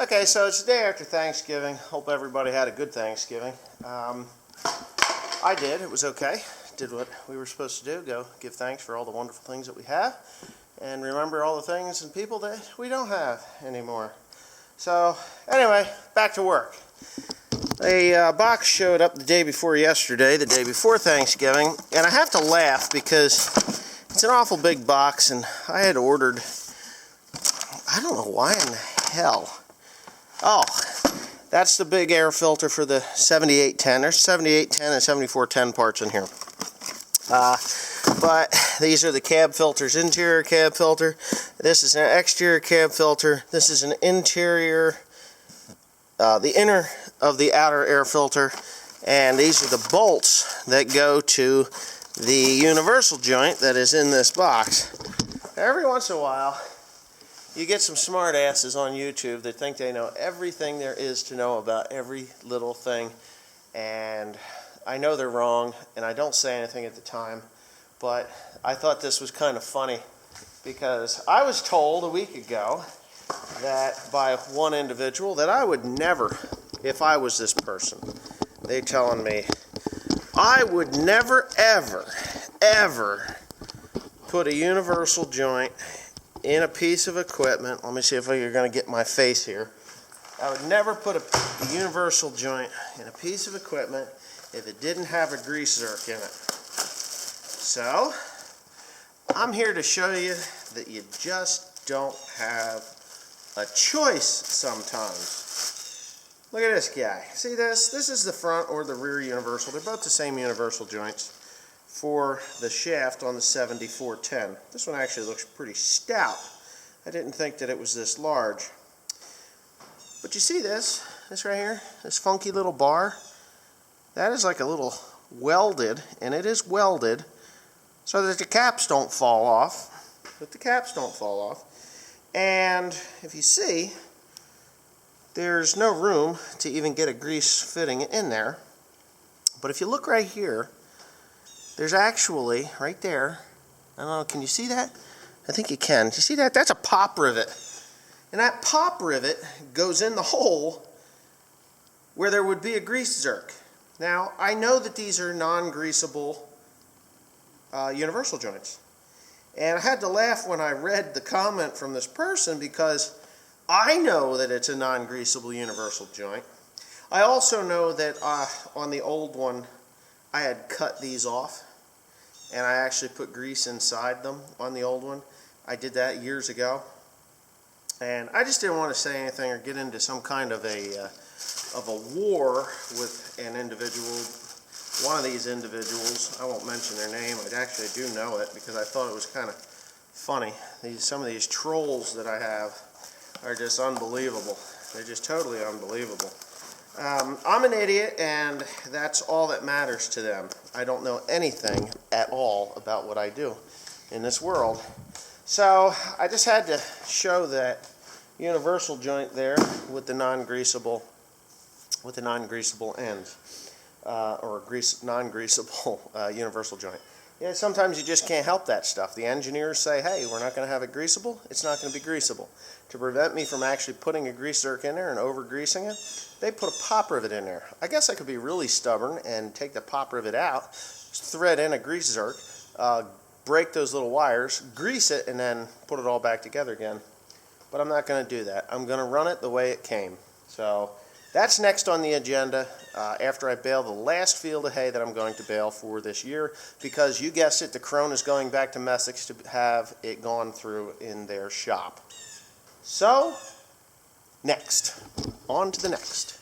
Okay, so it's the day after Thanksgiving. Hope everybody had a good Thanksgiving. I did. It was okay. Did what we were supposed to do. Go give thanks for all the wonderful things that we have. And remember all the things and people that we don't have anymore. So, anyway, back to work. A box showed up the day before yesterday, the day before Thanksgiving. And I have to laugh because it's an awful big box. And I had ordered, I don't know why in the hell. Oh, that's the big air filter for the 7810. There's 7810 and 7410 parts in here. But these are the cab filters, interior cab filter. This is an exterior cab filter. This is an interior, the inner of the outer air filter. And these are the bolts that go to the universal joint that is in this box. Every once in a while, you get some smart asses on YouTube that think they know everything there is to know about every little thing, and I know they're wrong, and I don't say anything at the time, but I thought this was kind of funny because I was told a week ago that by one individual that I would never, if I was this person, they telling me, I would never, ever put a universal joint in a piece of equipment. Let me see if you're going to get my face here. I would never put a universal joint in a piece of equipment if it didn't have a grease zerk in it. So, I'm here to show you that you just don't have a choice sometimes. Look at this guy. See this? This is the front or the rear universal. They're both the same universal joints for the shaft on the 7410. This one actually looks pretty stout. I didn't think that it was this large. But you see this right here, this funky little bar? That is like a little welded, and it is welded so that the caps don't fall off. And if you see, there's no room to even get a grease fitting in there. But if you look right here, there's actually, right there, I don't know, can you see that? I think you can. You see that? That's a pop rivet. And that pop rivet goes in the hole where there would be a grease zerk. Now, I know that these are non-greasable universal joints. And I had to laugh when I read the comment from this person because I know that it's a non-greasable universal joint. I also know that on the old one, I had cut these off. And I actually put grease inside them on the old one. I did that years ago. And I just didn't want to say anything or get into some kind of a war with an individual. One of these individuals, I won't mention their name, I actually do know it because I thought it was kind of funny. Some of these trolls that I have are just unbelievable. They're just totally unbelievable. I'm an idiot, and that's all that matters to them. I don't know anything at all about what I do in this world. So I just had to show that universal joint there with the non-greasable ends, or non-greasable universal joint. Yeah, sometimes you just can't help that stuff. The engineers say, hey, we're not going to have it greasable. It's not going to be greasable. To prevent me from actually putting a grease zerk in there and over-greasing it, they put a pop rivet in there. I guess I could be really stubborn and take the pop rivet out, thread in a grease zerk, break those little wires, grease it, and then put it all back together again. But I'm not going to do that. I'm going to run it the way it came. So that's next on the agenda after I bale the last field of hay that I'm going to bale for this year, because you guessed it, the crone is going back to Messick's to have it gone through in their shop. So, next. On to the next.